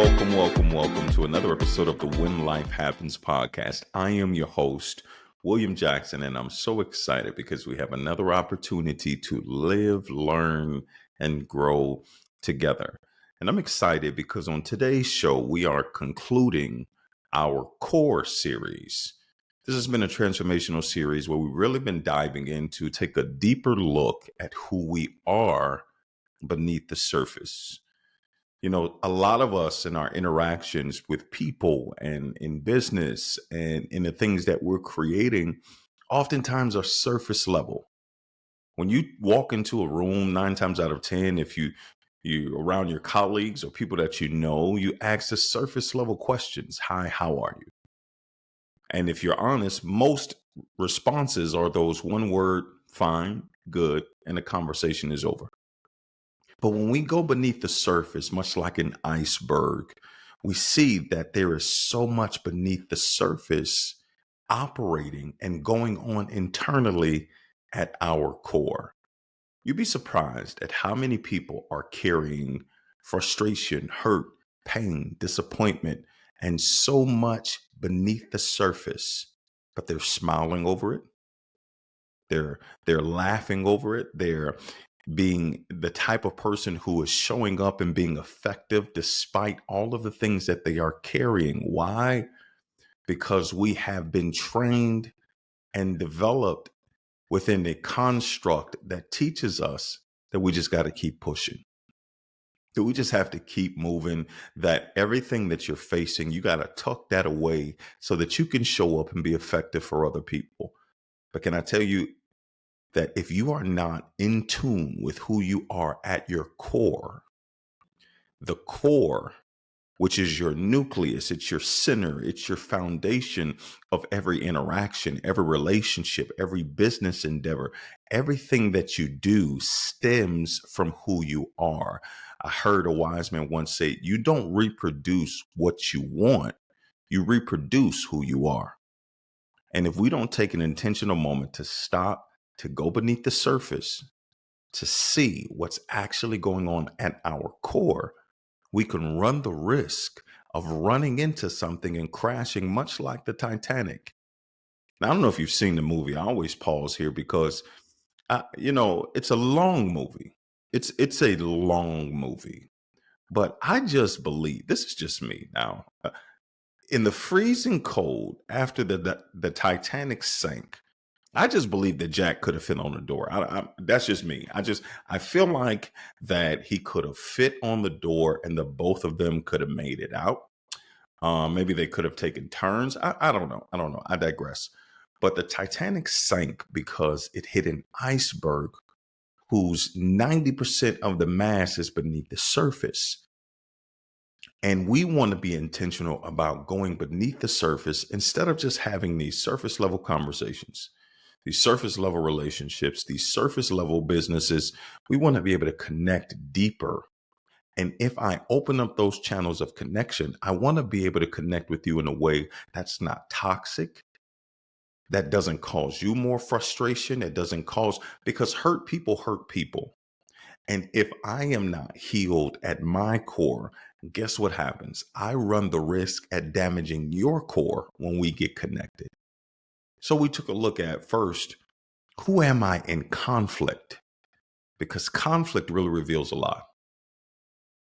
welcome to another episode of the When Life Happens podcast. I am your host, William Jackson, and I'm so excited because we have another opportunity to live, learn, and grow together. And I'm excited because on today's show, we are concluding our core series. This has been a transformational series where we've really been diving into take a deeper look at who we are beneath the surface. You know, a lot of us in our interactions with people and in business and in the things that we're creating oftentimes are surface level. When you walk into a room, 9 times out of 10, if you around your colleagues or people that you ask the surface level questions. Hi, how are you? And if you're honest, most responses are those one word, fine, good, and the conversation is over. But when we go beneath the surface, much like an iceberg, we see that there is so much beneath the surface operating and going on internally at our core. You'd be surprised at how many people are carrying frustration, hurt, pain, disappointment, and so much beneath the surface, but they're smiling over it. They're laughing over it. They're being the type of person who is showing up and being effective despite all of the things that they are carrying. Why? Because we have been trained and developed within a construct that teaches us that we just got to keep pushing. That we just have to keep moving, that everything that you're facing, you got to tuck that away so that you can show up and be effective for other people. But can I tell you, that if you are not in tune with who you are at your core, the core, which is your nucleus, it's your center, it's your foundation of every interaction, every relationship, every business endeavor, everything that you do stems from who you are. I heard a wise man once say, you don't reproduce what you want, you reproduce who you are. And if we don't take an intentional moment to stop, to go beneath the surface, to see what's actually going on at our core, we can run the risk of running into something and crashing, much like the Titanic. Now, I don't know if you've seen the movie. I always pause here because, it's a long movie. It's a long movie. But I just believe, this is just me now, in the freezing cold after the Titanic sank, I just believe that Jack could have fit on the door. That's just me. I feel like that he could have fit on the door, and the both of them could have made it out. Maybe they could have taken turns. I don't know. I don't know. I digress. But the Titanic sank because it hit an iceberg whose 90% of the mass is beneath the surface. And we want to be intentional about going beneath the surface instead of just having these surface level conversations, these surface level relationships, these surface level businesses. We want to be able to connect deeper. And if I open up those channels of connection, I want to be able to connect with you in a way that's not toxic, that doesn't cause you more frustration, that doesn't cause, because hurt people hurt people. And if I am not healed at my core, guess what happens? I run the risk at damaging your core when we get connected. So we took a look at first, who am I in conflict? Because conflict really reveals a lot.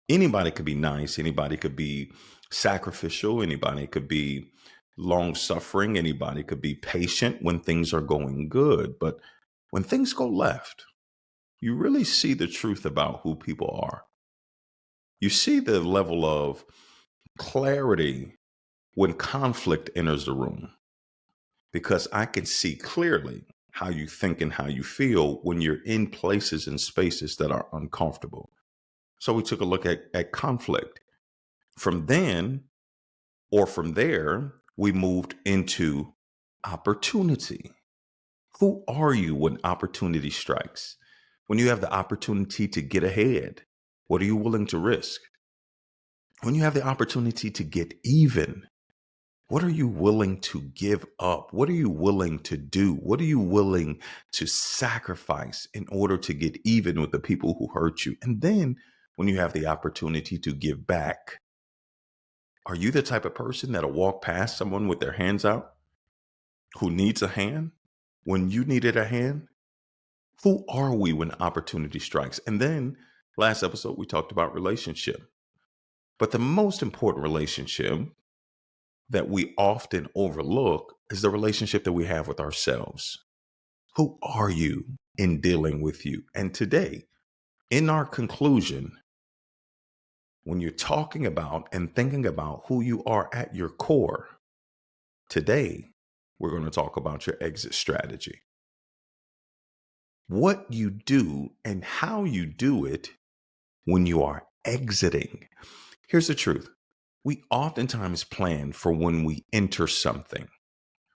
Anybody could be nice. Anybody could be sacrificial. Anybody could be long suffering. Anybody could be patient when things are going good. But when things go left, you really see the truth about who people are. You see the level of clarity when conflict enters the room, because I can see clearly how you think and how you feel when you're in places and spaces that are uncomfortable. So we took a look at conflict. From then, or from there, we moved into opportunity. Who are you when opportunity strikes? When you have the opportunity to get ahead, what are you willing to risk? When you have the opportunity to get even, what are you willing to give up? What are you willing to do? What are you willing to sacrifice in order to get even with the people who hurt you? And then when you have the opportunity to give back, Are you the type of person that'll walk past someone with their hands out who needs a hand when you needed a hand? Who are we when opportunity strikes? And then last episode, we talked about relationship. But the most important relationship that we often overlook is the relationship that we have with ourselves. Who are you in dealing with you? And today, in our conclusion, when you're talking about and thinking about who you are at your core, today, we're going to talk about your exit strategy. What you do and how you do it when you are exiting. Here's the truth. We oftentimes plan for when we enter something.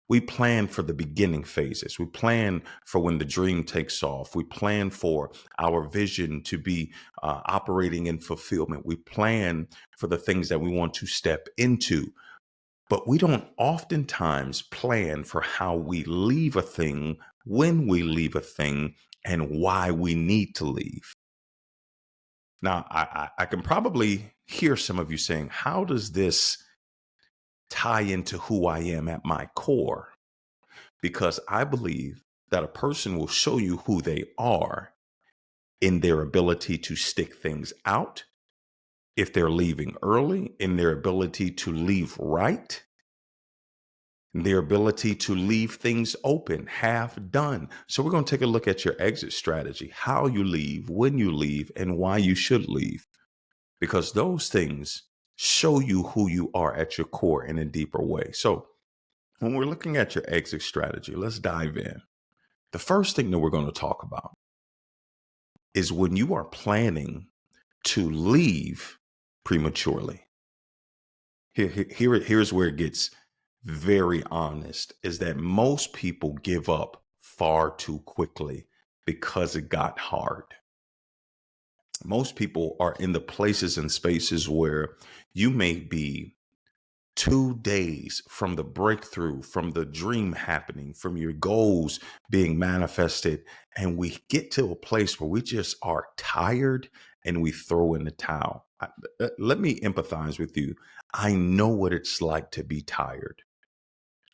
We plan for the beginning phases. We plan for when the dream takes off. We plan for our vision to be operating in fulfillment. We plan for the things that we want to step into. But we don't oftentimes plan for how we leave a thing, when we leave a thing, and why we need to leave. Now, I can probably hear some of you saying, how does this tie into who I am at my core? Because I believe that a person will show you who they are in their ability to stick things out, if they're leaving early, in their ability to leave right, their ability to leave things open, half done. So we're going to take a look at your exit strategy, how you leave, when you leave, and why you should leave, because those things show you who you are at your core in a deeper way. So when we're looking at your exit strategy, let's dive in. The first thing that we're going to talk about is when you are planning to leave prematurely. Here's where it gets very honest, is that most people give up far too quickly because it got hard. Most people are in the places and spaces where you may be 2 days from the breakthrough, from the dream happening, from your goals being manifested. And we get to a place where we just are tired and we throw in the towel. Let me empathize with you. I know what it's like to be tired.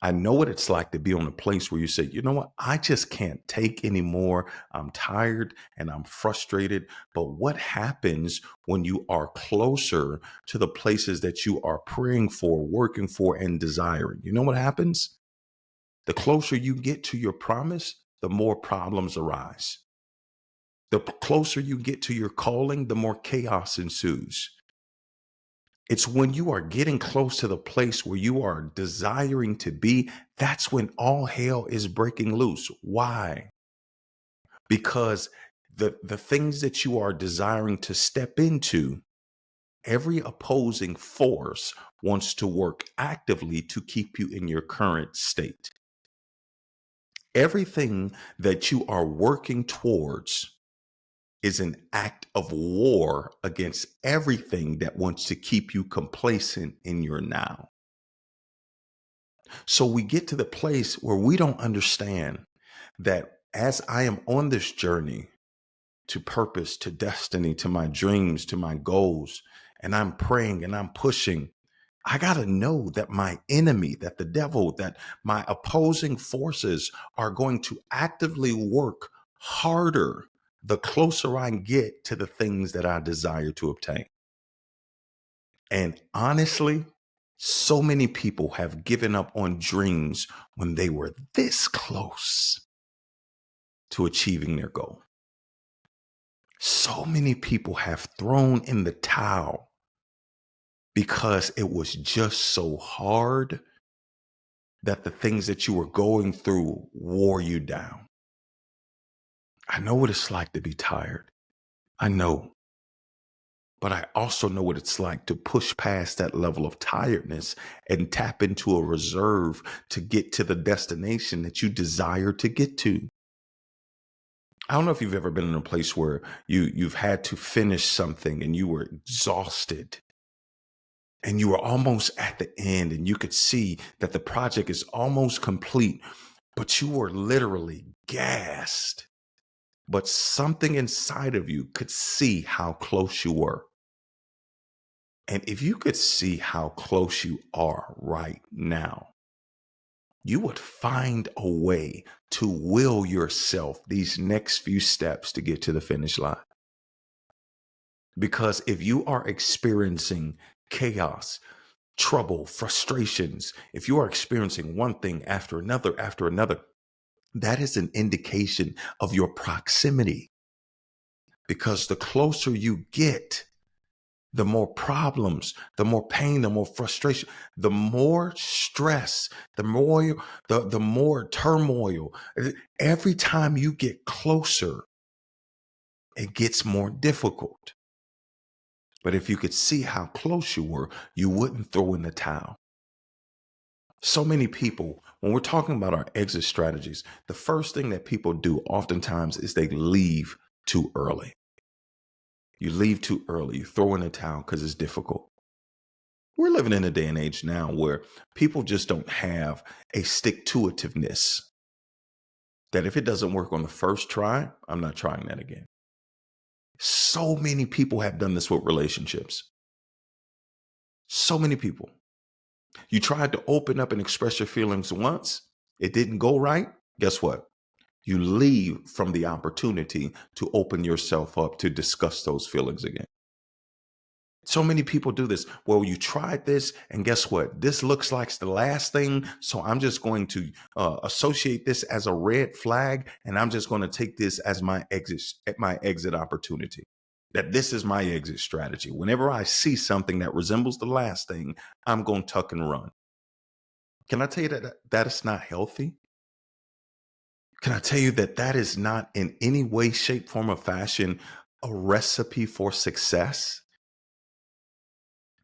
I know what it's like to be on a place where you say, you know what, I just can't take anymore. I'm tired and I'm frustrated. But what happens when you are closer to the places that you are praying for, working for, and desiring? You know what happens? The closer you get to your promise, the more problems arise. The closer you get to your calling, the more chaos ensues. It's when you are getting close to the place where you are desiring to be, that's when all hell is breaking loose. Why? Because the things that you are desiring to step into, every opposing force wants to work actively to keep you in your current state. Everything that you are working towards is an act of war against everything that wants to keep you complacent in your now. So we get to the place where we don't understand that as I am on this journey to purpose, to destiny, to my dreams, to my goals, and I'm praying and I'm pushing, I got to know that my enemy, that the devil, that my opposing forces are going to actively work harder the closer I get to the things that I desire to obtain. And honestly, so many people have given up on dreams when they were this close to achieving their goal. So many people have thrown in the towel because it was just so hard that the things that you were going through wore you down. I know what it's like to be tired. I know. But I also know what it's like to push past that level of tiredness and tap into a reserve to get to the destination that you desire to get to. I don't know if you've ever been in a place where you've had to finish something and you were exhausted and you were almost at the end and you could see that the project is almost complete, but you were literally gassed. But something inside of you could see how close you were. And if you could see how close you are right now, you would find a way to will yourself these next few steps to get to the finish line. Because if you are experiencing chaos, trouble, frustrations, if you are experiencing one thing after another, that is an indication of your proximity. Because the closer you get, the more problems, the more pain, the more frustration, the more stress, the more turmoil. Every time you get closer, it gets more difficult. But if you could see how close you were, you wouldn't throw in the towel. So many people, when we're talking about our exit strategies, the first thing that people do oftentimes is they leave too early. You leave too early, you throw in the towel because it's difficult. We're living in a day and age now where people just don't have a stick-to-itiveness that if it doesn't work on the first try, I'm not trying that again. So many people have done this with relationships. So many people. You tried to open up and express your feelings once, it didn't go right. Guess what? You leave from the opportunity to open yourself up to discuss those feelings again. So many people do this. Well, you tried this, and guess what? This looks like the last thing. So I'm just going to associate this as a red flag, and I'm just going to take this as my exit opportunity. That this is my exit strategy. Whenever I see something that resembles the last thing, I'm going to tuck and run. Can I tell you that is not healthy? Can I tell you that that is not in any way, shape, form, or fashion a recipe for success?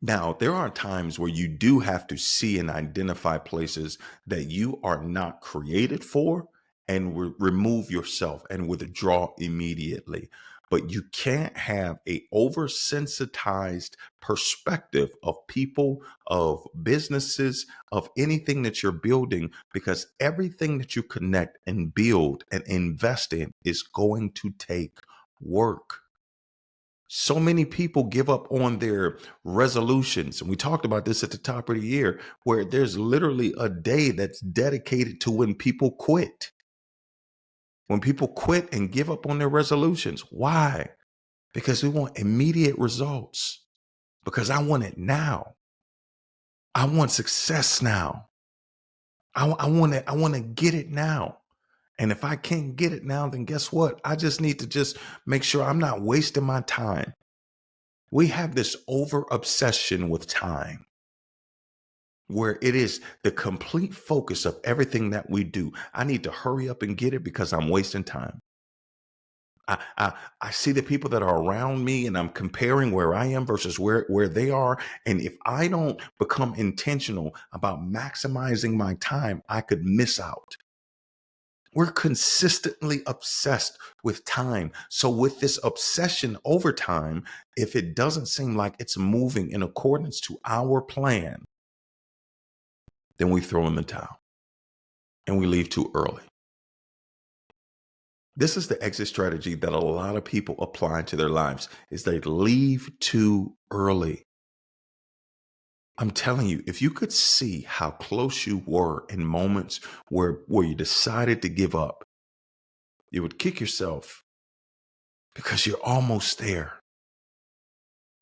Now, there are times where you do have to see and identify places that you are not created for and remove yourself and withdraw immediately. But you can't have a oversensitized perspective of people, of businesses, of anything that you're building, because everything that you connect and build and invest in is going to take work. So many people give up on their resolutions. And we talked about this at the top of the year, where there's literally a day that's dedicated to when people quit. When people quit and give up on their resolutions. Why? Because we want immediate results. Because I want it now. I want success now. I want to get it now. And if I can't get it now, then guess what? I just need to just make sure I'm not wasting my time. We have this over obsession with time where it is the complete focus of everything that we do. I need to hurry up and get it because I'm wasting time. I see the people that are around me and I'm comparing where I am versus where they are. And if I don't become intentional about maximizing my time, I could miss out. We're consistently obsessed with time. So with this obsession over time, if it doesn't seem like it's moving in accordance to our plan, then we throw in the towel and we leave too early. This is the exit strategy that a lot of people apply to their lives is they leave too early. I'm telling you, if you could see how close you were in moments where you decided to give up, you would kick yourself because you're almost there.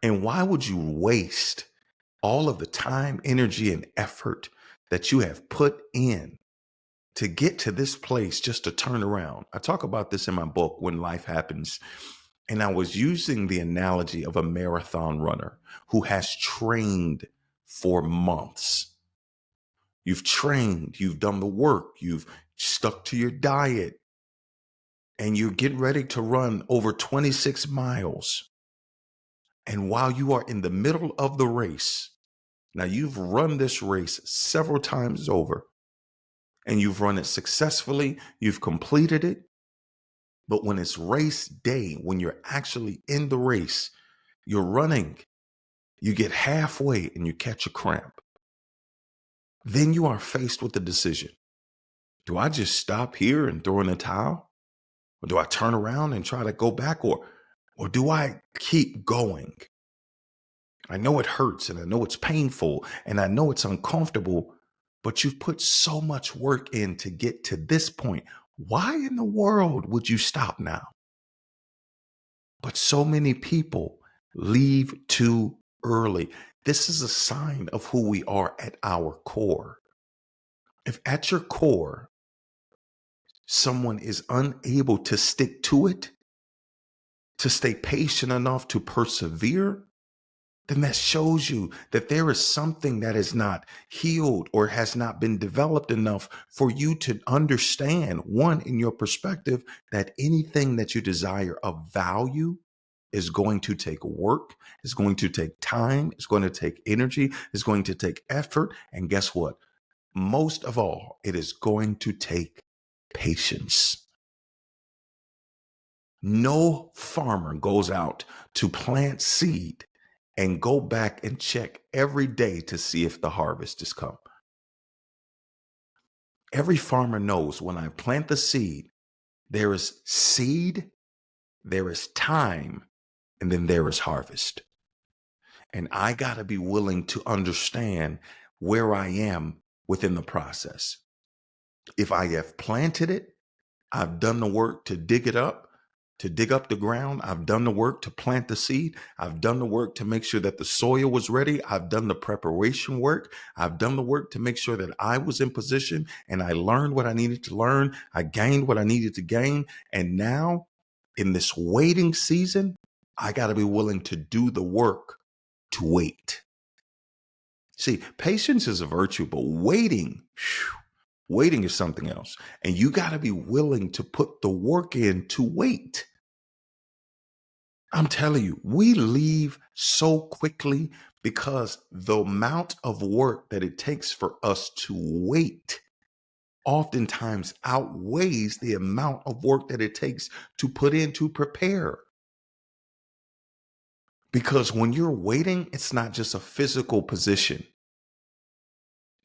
And why would you waste all of the time, energy, and effort that you have put in to get to this place just to turn around? I talk about this in my book, When Life Happens. And I was using the analogy of a marathon runner who has trained for months. You've trained, you've done the work, you've stuck to your diet, and you're getting ready to run over 26 miles. And while you are in the middle of the race, now you've run this race several times over and you've run it successfully, you've completed it. But when it's race day, when you're actually in the race, you're running, you get halfway and you catch a cramp. Then you are faced with the decision. Do I just stop here and throw in the towel? Or do I turn around and try to go back? Or do I keep going? I know it hurts and I know it's painful and I know it's uncomfortable, but you've put so much work in to get to this point. Why in the world would you stop now? But so many people leave too early. This is a sign of who we are at our core. If at your core, someone is unable to stick to it, to stay patient enough to persevere, then that shows you that there is something that is not healed or has not been developed enough for you to understand, one, in your perspective, that anything that you desire of value is going to take work, is going to take time, it's going to take energy, it's going to take effort. And guess what? Most of all, it is going to take patience. No farmer goes out to plant seed and go back and check every day to see if the harvest has come. Every farmer knows when I plant the seed, there is time, and then there is harvest. And I got to be willing to understand where I am within the process. If I have planted it, I've done the work to dig it up, to dig up the ground. I've done the work to plant the seed. I've done the work to make sure that the soil was ready. I've done the preparation work. I've done the work to make sure that I was in position and I learned what I needed to learn. I gained what I needed to gain. And now in this waiting season, I got to be willing to do the work to wait. See, patience is a virtue, but waiting is something else. And you got to be willing to put the work in to wait. I'm telling you, we leave so quickly because the amount of work that it takes for us to wait oftentimes outweighs the amount of work that it takes to put in to prepare. Because when you're waiting, it's not just a physical position.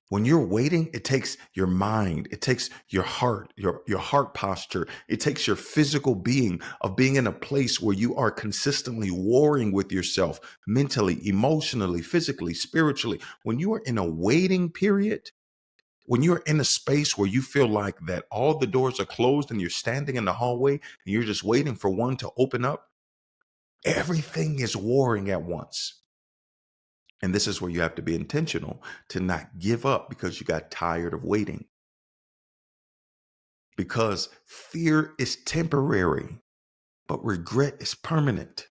When you're waiting, it takes your mind, it takes your heart, your heart posture, it takes your physical being of being in a place where you are consistently warring with yourself mentally, emotionally, physically, spiritually. When you are in a waiting period, when you're in a space where you feel like that all the doors are closed and you're standing in the hallway and you're just waiting for one to open up, everything is warring at once. And this is where you have to be intentional to not give up because you got tired of waiting. Because fear is temporary, but regret is permanent.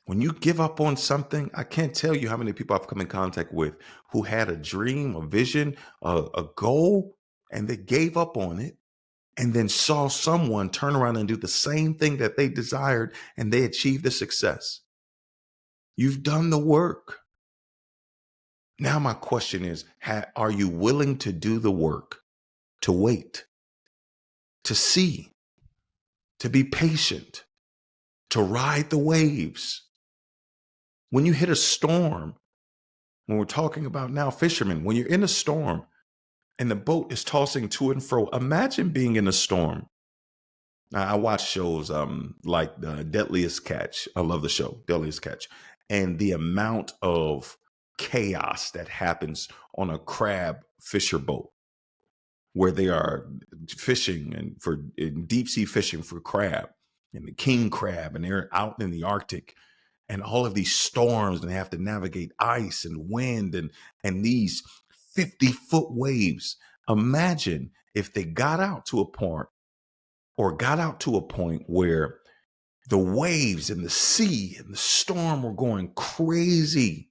When you give up on something, I can't tell you how many people I've come in contact with who had a dream, a vision, a goal, and they gave up on it and then saw someone turn around and do the same thing that they desired and they achieved the success. You've done the work. Now, my question is, are you willing to do the work, to wait, to see, to be patient, to ride the waves? When you hit a storm, when we're talking about now fishermen, when you're in a storm and the boat is tossing to and fro, imagine being in a storm. Now, I watch shows like the Deadliest Catch. I love the show, Deadliest Catch. And the amount of chaos that happens on a crab fisher boat where they are fishing and for in deep sea fishing for crab and the king crab, and they're out in the Arctic and all of these storms and they have to navigate ice and wind and these 50-foot waves. Imagine if they got out to a point where the waves and the sea and the storm were going crazy.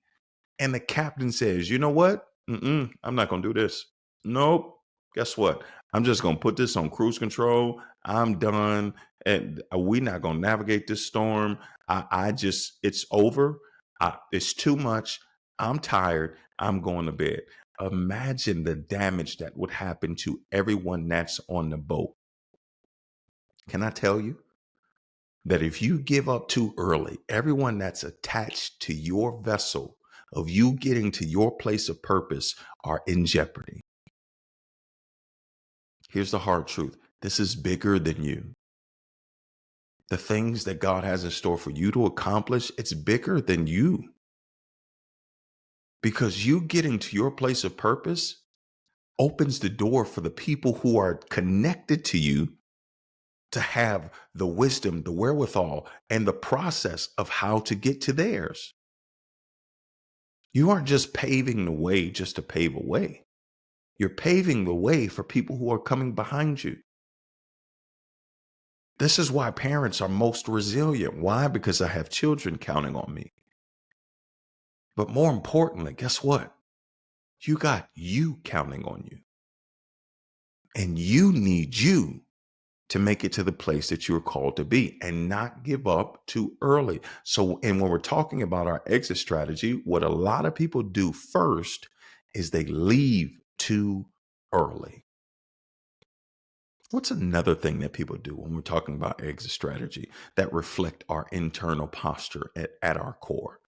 And the captain says, you know what? I'm not going to do this. Nope. Guess what? I'm just going to put this on cruise control. I'm done. And we're not going to navigate this storm. It's over. It's too much. I'm tired. I'm going to bed. Imagine the damage that would happen to everyone that's on the boat. Can I tell you that if you give up too early, everyone that's attached to your vessel of you getting to your place of purpose are in jeopardy? Here's the hard truth. This is bigger than you. The things that God has in store for you to accomplish, it's bigger than you. because you getting to your place of purpose opens the door for the people who are connected to you to have the wisdom, the wherewithal, and the process of how to get to theirs. You aren't just paving the way just to pave a way. You're paving the way for people who are coming behind you. This is why parents are most resilient. Why? Because I have children counting on me. But more importantly, guess what? You got you counting on you. And you need you to make it to the place that you're called to be and not give up too early. So, and when we're talking about our exit strategy, what a lot of people do first is they leave too early. What's another thing that people do when we're talking about exit strategy that reflect our internal posture at our core?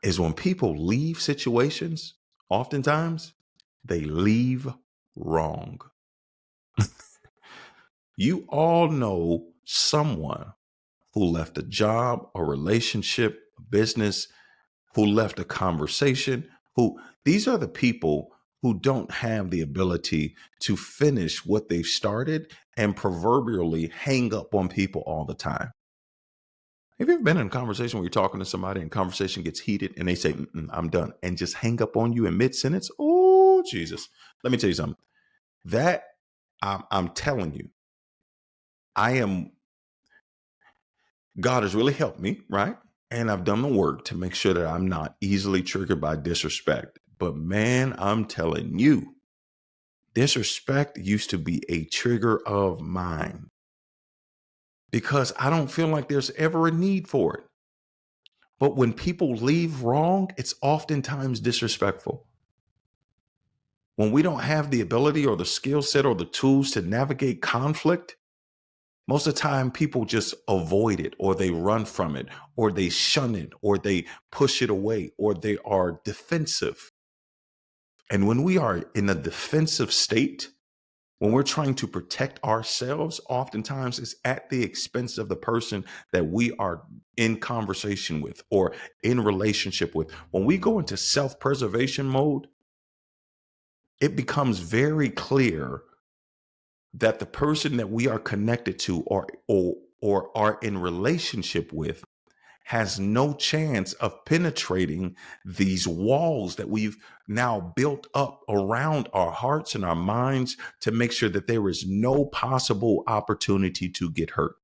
Is when people leave situations, oftentimes they leave wrong. You all know someone who left a job, a relationship, a business, who left a conversation, who these are the people who don't have the ability to finish what they've started and proverbially hang up on people all the time. Have you ever been in a conversation where you're talking to somebody and conversation gets heated and they say, I'm done, and just hang up on you in mid sentence? Oh, Jesus. Let me tell you something. That I'm telling you, I am, God has really helped me, right? And I've done the work to make sure that I'm not easily triggered by disrespect. But man, I'm telling you, disrespect used to be a trigger of mine because I don't feel like there's ever a need for it. But when people leave wrong, it's oftentimes disrespectful. When we don't have the ability or the skill set or the tools to navigate conflict, most of the time people just avoid it or they run from it or they shun it or they push it away or they are defensive. And when we are in a defensive state, when we're trying to protect ourselves, oftentimes it's at the expense of the person that we are in conversation with or in relationship with. When we go into self-preservation mode, it becomes very clear that the person that we are connected to or are in relationship with has no chance of penetrating these walls that we've now built up around our hearts and our minds to make sure that there is no possible opportunity to get hurt.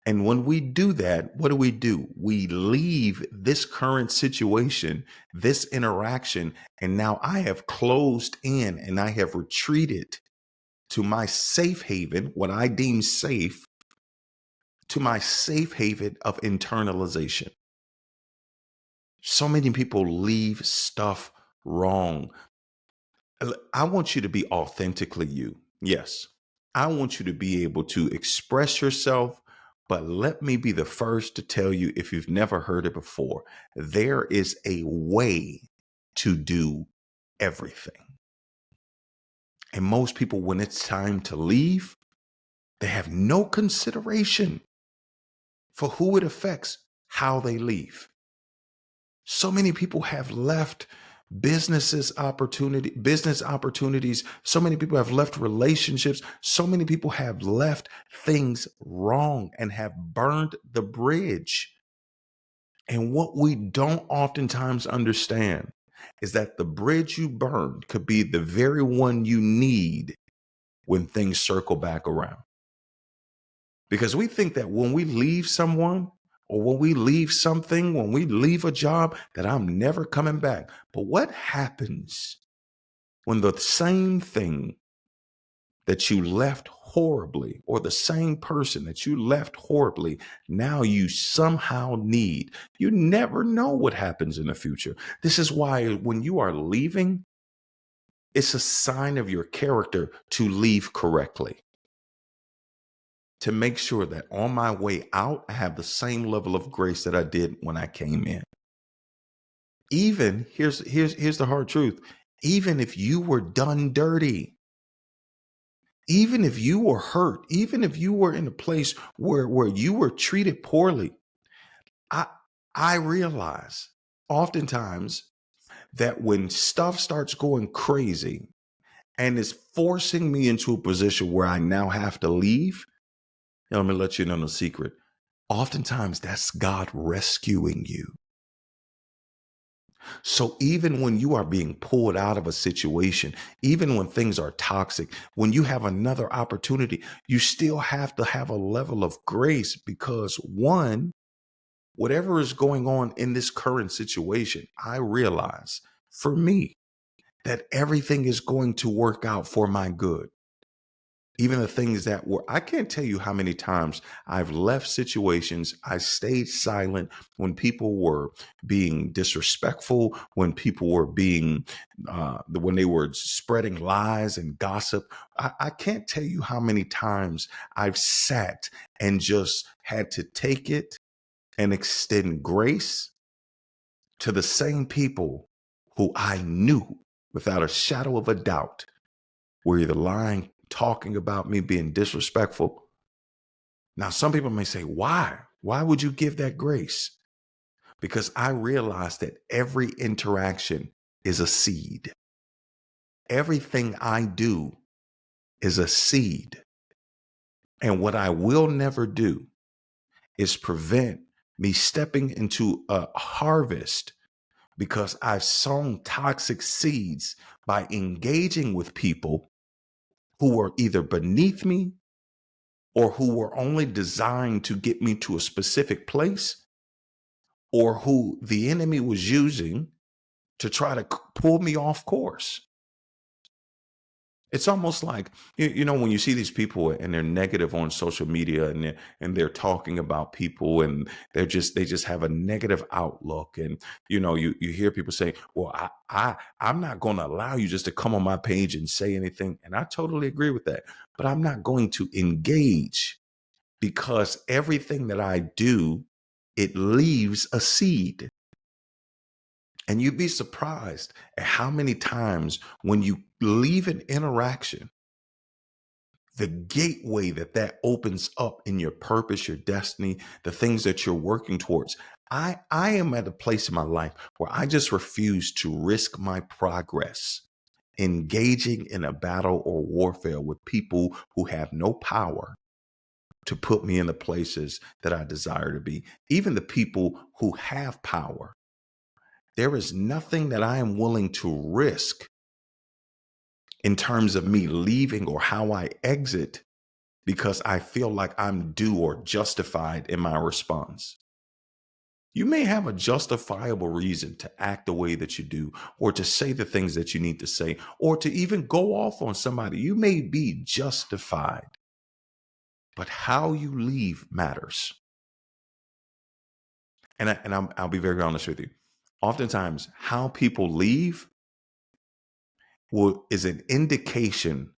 And when we do that, what do? We leave this current situation, this interaction, and now I have closed in and I have retreated to my safe haven, what I deem safe, to my safe haven of internalization. So many people leave stuff wrong. I want you to be authentically you. Yes. I want you to be able to express yourself, but let me be the first to tell you, if you've never heard it before, there is a way to do everything. And most people, when it's time to leave, they have no consideration for who it affects, how they leave. So many people have left business opportunities. So many people have left relationships. So many people have left things wrong and have burned the bridge. And what we don't oftentimes understand is that the bridge you burned could be the very one you need when things circle back around. Because we think that when we leave someone or when we leave something, when we leave a job, that I'm never coming back. But what happens when the same thing that you left horribly, or the same person that you left horribly, now you somehow need? You never know what happens in the future. This is why when you are leaving, it's a sign of your character to leave correctly, to make sure that on my way out, I have the same level of grace that I did when I came in. Even here's the hard truth. Even if you were done dirty, even if you were hurt, even if you were in a place where you were treated poorly, I I realize oftentimes that when stuff starts going crazy and is forcing me into a position where I now have to leave, let me let you know the secret. Oftentimes that's God rescuing you. So even when you are being pulled out of a situation, even when things are toxic, when you have another opportunity, you still have to have a level of grace because one, whatever is going on in this current situation, I realize for me that everything is going to work out for my good. Even the things that were, I can't tell you how many times I've left situations, I stayed silent when people were being disrespectful, when people were being, when they were spreading lies and gossip. I can't tell you how many times I've sat and just had to take it and extend grace to the same people who I knew without a shadow of a doubt were either lying, talking about me, being disrespectful. Now, some people may say, why? Why would you give that grace? Because I realize that every interaction is a seed. Everything I do is a seed. And what I will never do is prevent me stepping into a harvest because I've sown toxic seeds by engaging with people who are either beneath me or who were only designed to get me to a specific place, or who the enemy was using to try to pull me off course. It's almost like when you see these people and they're negative on social media and they're talking about people and they just have a negative outlook, and you hear people say, well, I'm not going to allow you just to come on my page and say anything, and I totally agree with that, but I'm not going to engage because everything that I do, it leaves a seed. And you'd be surprised at how many times when you leave an interaction, the gateway that opens up in your purpose, your destiny, the things that you're working towards. I am at a place in my life where I just refuse to risk my progress engaging in a battle or warfare with people who have no power to put me in the places that I desire to be. Even the people who have power, there is nothing that I am willing to risk in terms of me leaving or how I exit because I feel like I'm due or justified in my response. You may have a justifiable reason to act the way that you do, or to say the things that you need to say, or to even go off on somebody. You may be justified, but how you leave matters. I'll be very honest with you. Oftentimes, how people leave is an indication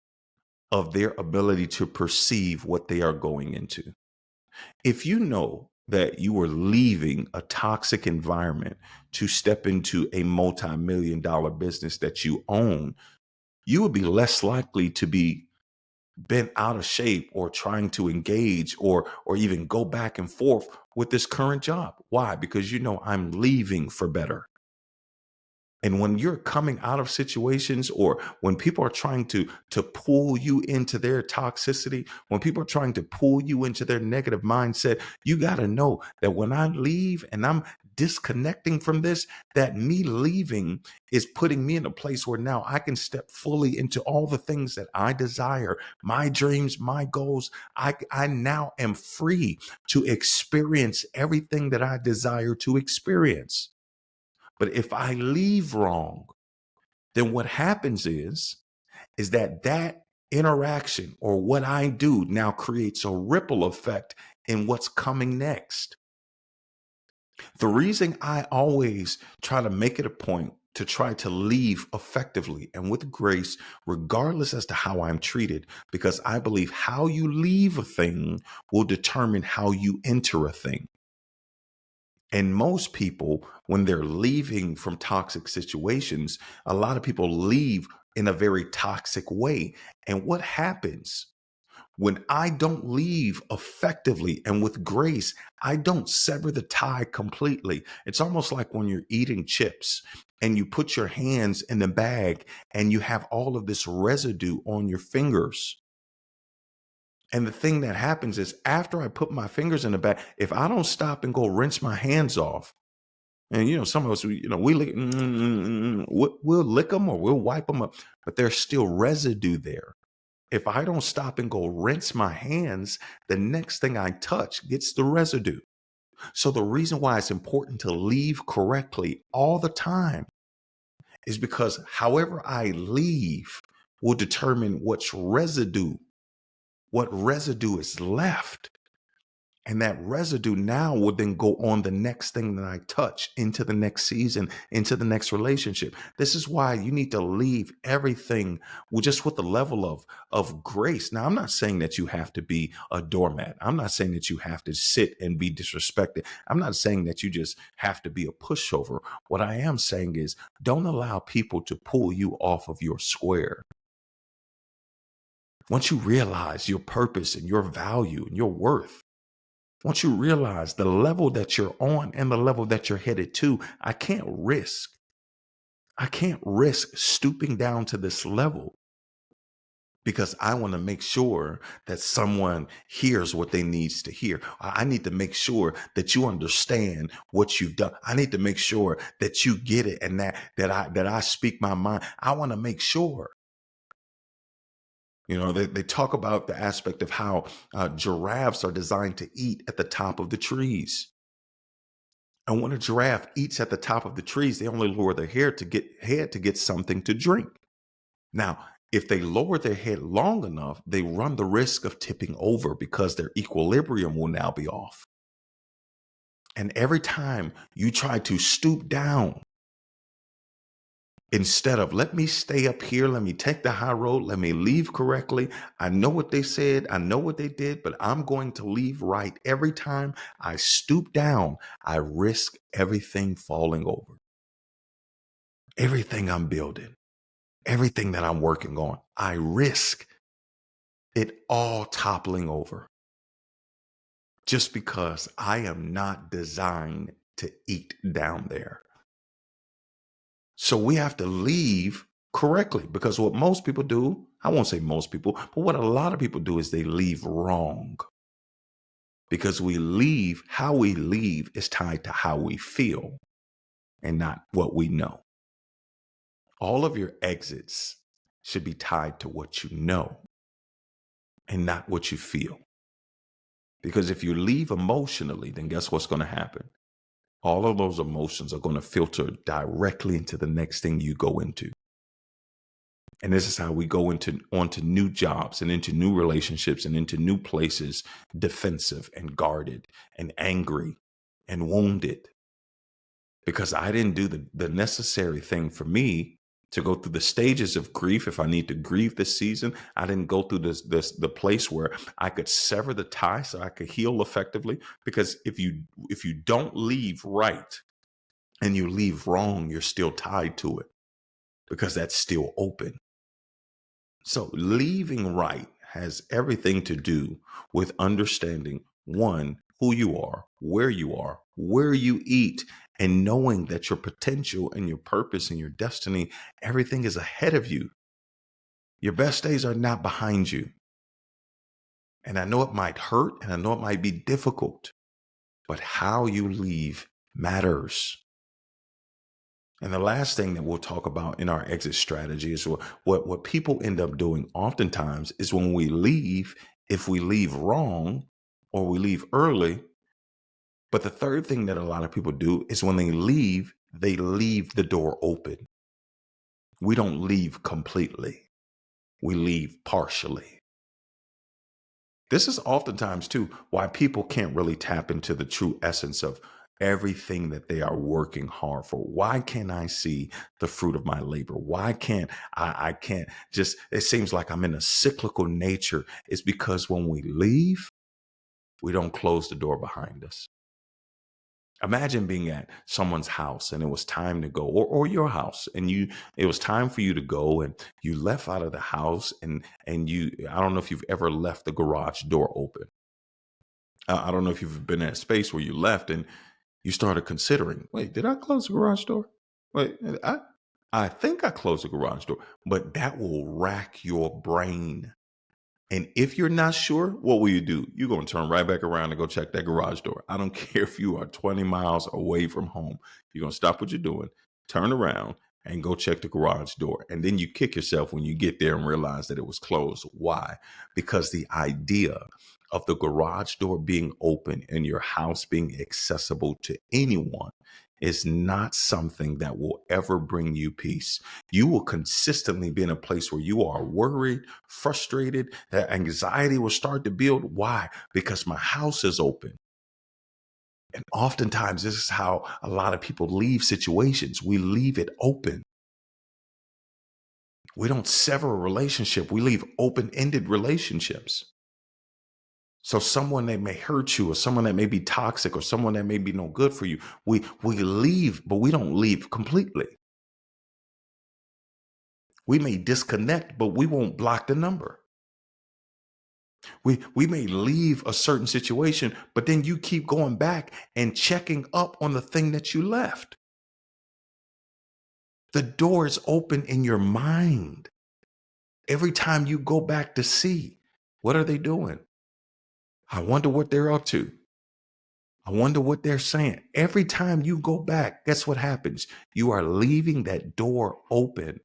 of their ability to perceive what they are going into. If you know that you are leaving a toxic environment to step into a multi-million-dollar business that you own, you would be less likely to be bent out of shape or trying to engage or even go back and forth with this current job. Why? Because I'm leaving for better. And when you're coming out of situations, or when people are trying to pull you into their toxicity, when people are trying to pull you into their negative mindset, you got to know that when I leave and I'm disconnecting from this, that me leaving is putting me in a place where now I can step fully into all the things that I desire, my dreams, my goals. I now am free to experience everything that I desire to experience. But if I leave wrong, then what happens is that interaction or what I do now creates a ripple effect in what's coming next. The reason I always try to make it a point to try to leave effectively and with grace, regardless as to how I'm treated, because I believe how you leave a thing will determine how you enter a thing. And most people, when they're leaving from toxic situations, a lot of people leave in a very toxic way. And what happens When I don't leave effectively and with grace, I don't sever the tie completely. It's almost like when you're eating chips and you put your hands in the bag and you have all of this residue on your fingers. And the thing that happens is after I put my fingers in the bag, if I don't stop and go rinse my hands off, and some of us, we lick, we'll lick them or we'll wipe them up, but there's still residue there. If I don't stop and go rinse my hands, the next thing I touch gets the residue. So the reason why it's important to leave correctly all the time is because however I leave will determine what residue is left. And that residue now would then go on the next thing that I touch, into the next season, into the next relationship. This is why you need to leave everything just with the level of grace. Now, I'm not saying that you have to be a doormat. I'm not saying that you have to sit and be disrespected. I'm not saying that you just have to be a pushover. What I am saying is don't allow people to pull you off of your square. Once you realize your purpose and your value and your worth, once you realize the level that you're on and the level that you're headed to, I can't risk stooping down to this level because I want to make sure that someone hears what they needs to hear. I need to make sure that you understand what you've done. I need to make sure that you get it and that I speak my mind. I want to make sure. They talk about the aspect of how giraffes are designed to eat at the top of the trees. And when a giraffe eats at the top of the trees, they only lower their head to get something to drink. Now, if they lower their head long enough, they run the risk of tipping over because their equilibrium will now be off. And every time you try to stoop down, instead of let me stay up here, let me take the high road, let me leave correctly. I know what they said, I know what they did, but I'm going to leave right. Every time I stoop down, I risk everything falling over. Everything I'm building, everything that I'm working on, I risk it all toppling over just because I am not designed to eat down there. So we have to leave correctly because what most people do, I won't say most people, but what a lot of people do is they leave wrong. Because how we leave is tied to how we feel and not what we know. All of your exits should be tied to what you know and not what you feel. Because if you leave emotionally, then guess what's going to happen? All of those emotions are going to filter directly into the next thing you go into. And this is how we go onto new jobs and into new relationships and into new places, defensive and guarded and angry and wounded. Because I didn't do the necessary thing for me to go through the stages of grief. If I need to grieve this season, I didn't go through the place where I could sever the tie so I could heal effectively. Because if you don't leave right and you leave wrong, you're still tied to it because that's still open. So leaving right has everything to do with understanding, one, who you are, where you eat, and knowing that your potential and your purpose and your destiny, everything is ahead of you. Your best days are not behind you. And I know it might hurt and I know it might be difficult, but how you leave matters. And the last thing that we'll talk about in our exit strategy is what people end up doing oftentimes is when we leave, if we leave wrong or we leave early. But the third thing that a lot of people do is when they leave the door open. We don't leave completely. We leave partially. This is oftentimes too why people can't really tap into the true essence of everything that they are working hard for. Why can't I see the fruit of my labor? Why can't I can't just, it seems like I'm in a cyclical nature. It's because when we leave, we don't close the door behind us. Imagine being at someone's house and it was time to go, or your house, and it was time for you to go, and you left out of the house, and I don't know if you've ever left the garage door open. I don't know if you've been in a space where you left and you started considering, wait, did I close the garage door? Wait, I think I closed the garage door, but that will rack your brain. And if you're not sure, what will you do? You're going to turn right back around and go check that garage door. I don't care if you are 20 miles away from home. You're going to stop what you're doing, turn around, and go check the garage door. And then you kick yourself when you get there and realize that it was closed. Why? Because the idea of the garage door being open and your house being accessible to anyone is not something that will ever bring you peace. You will consistently be in a place where you are worried, frustrated, that anxiety will start to build. Why? Because my house is open. And oftentimes, this is how a lot of people leave situations. We leave it open. We don't sever a relationship. We leave open-ended relationships. So someone that may hurt you, or someone that may be toxic, or someone that may be no good for you, we leave, but we don't leave completely. We may disconnect, but we won't block the number. We may leave a certain situation, but then you keep going back and checking up on the thing that you left. The door is open in your mind. Every time you go back to see, what are they doing? I wonder what they're up to. I wonder what they're saying. Every time you go back, guess what happens? You are leaving that door open.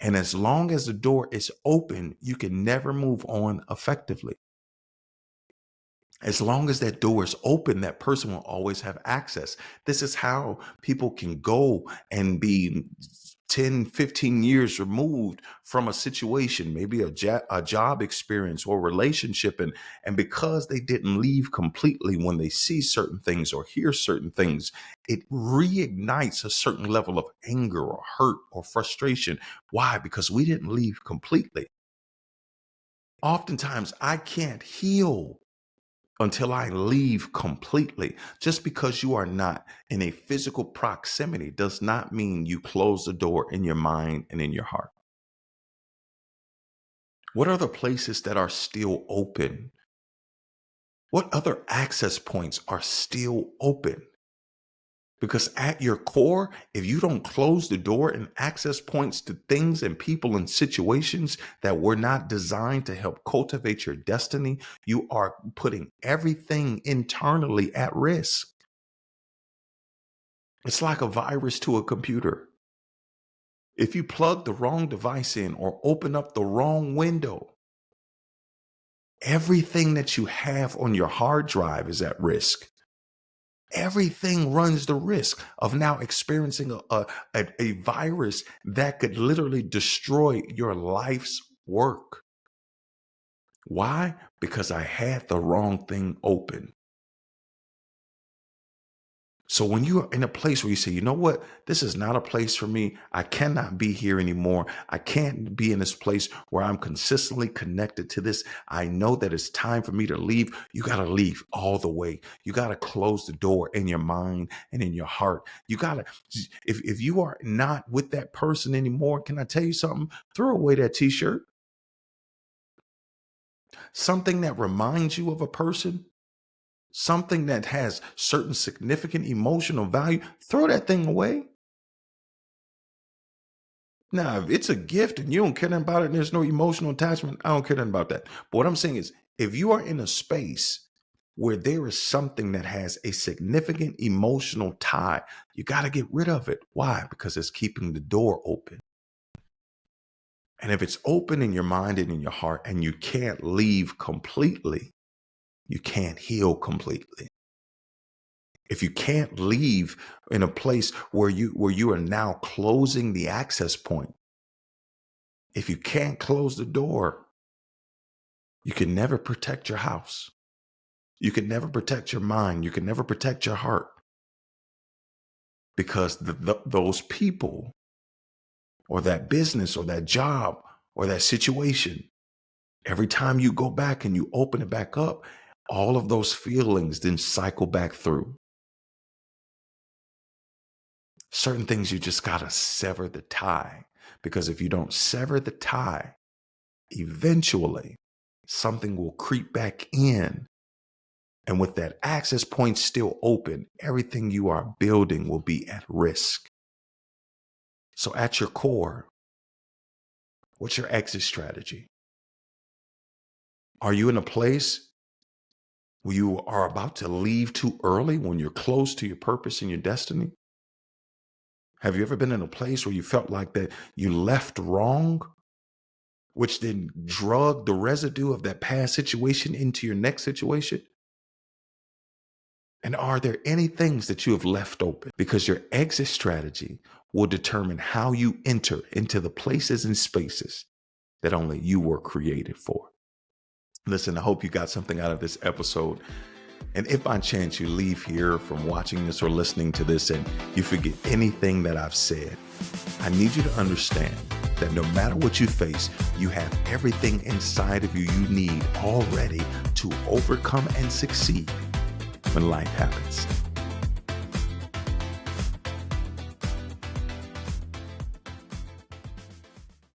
And as long as the door is open, you can never move on effectively. As long as that door is open, that person will always have access. This is how people can go and be 10, 15 years removed from a situation, maybe a job experience or relationship. And because they didn't leave completely, when they see certain things or hear certain things, it reignites a certain level of anger or hurt or frustration. Why? Because we didn't leave completely. Oftentimes, I can't heal until I leave completely. Just because you are not in a physical proximity does not mean you close the door in your mind and in your heart. What are the places that are still open? What other access points are still open? Because at your core, if you don't close the door and access points to things and people and situations that were not designed to help cultivate your destiny, you are putting everything internally at risk. It's like a virus to a computer. If you plug the wrong device in or open up the wrong window, everything that you have on your hard drive is at risk. Everything runs the risk of now experiencing a virus that could literally destroy your life's work. Why? Because I had the wrong thing open. So when you are in a place where you say, you know what, this is not a place for me. I cannot be here anymore. I can't be in this place where I'm consistently connected to this. I know that it's time for me to leave. You got to leave all the way. You got to close the door in your mind and in your heart. You got to, if you are not with that person anymore, can I tell you something? Throw away that t-shirt. Something that reminds you of a person, something that has certain significant emotional value, throw that thing away. Now, if it's a gift and you don't care nothing about it and there's no emotional attachment, I don't care nothing about that. But what I'm saying is, if you are in a space where there is something that has a significant emotional tie, you got to get rid of it. Why? Because it's keeping the door open. And if it's open in your mind and in your heart and you can't leave completely, you can't heal completely. If you can't leave in a place where you are now closing the access point, if you can't close the door, you can never protect your house. You can never protect your mind. You can never protect your heart, because those people or that business or that job or that situation, every time you go back and you open it back up, all of those feelings then cycle back through. Certain things you just got to sever the tie, because if you don't sever the tie, eventually something will creep back in. And with that access point still open, everything you are building will be at risk. So at your core, what's your exit strategy? Are you in a place where you are about to leave too early when you're close to your purpose and your destiny? Have you ever been in a place where you felt like that you left wrong, which then drug the residue of that past situation into your next situation? And are there any things that you have left open? Because your exit strategy will determine how you enter into the places and spaces that only you were created for. Listen, I hope you got something out of this episode. And if by chance you leave here from watching this or listening to this and you forget anything that I've said, I need you to understand that no matter what you face, you have everything inside of you you need already to overcome and succeed when life happens.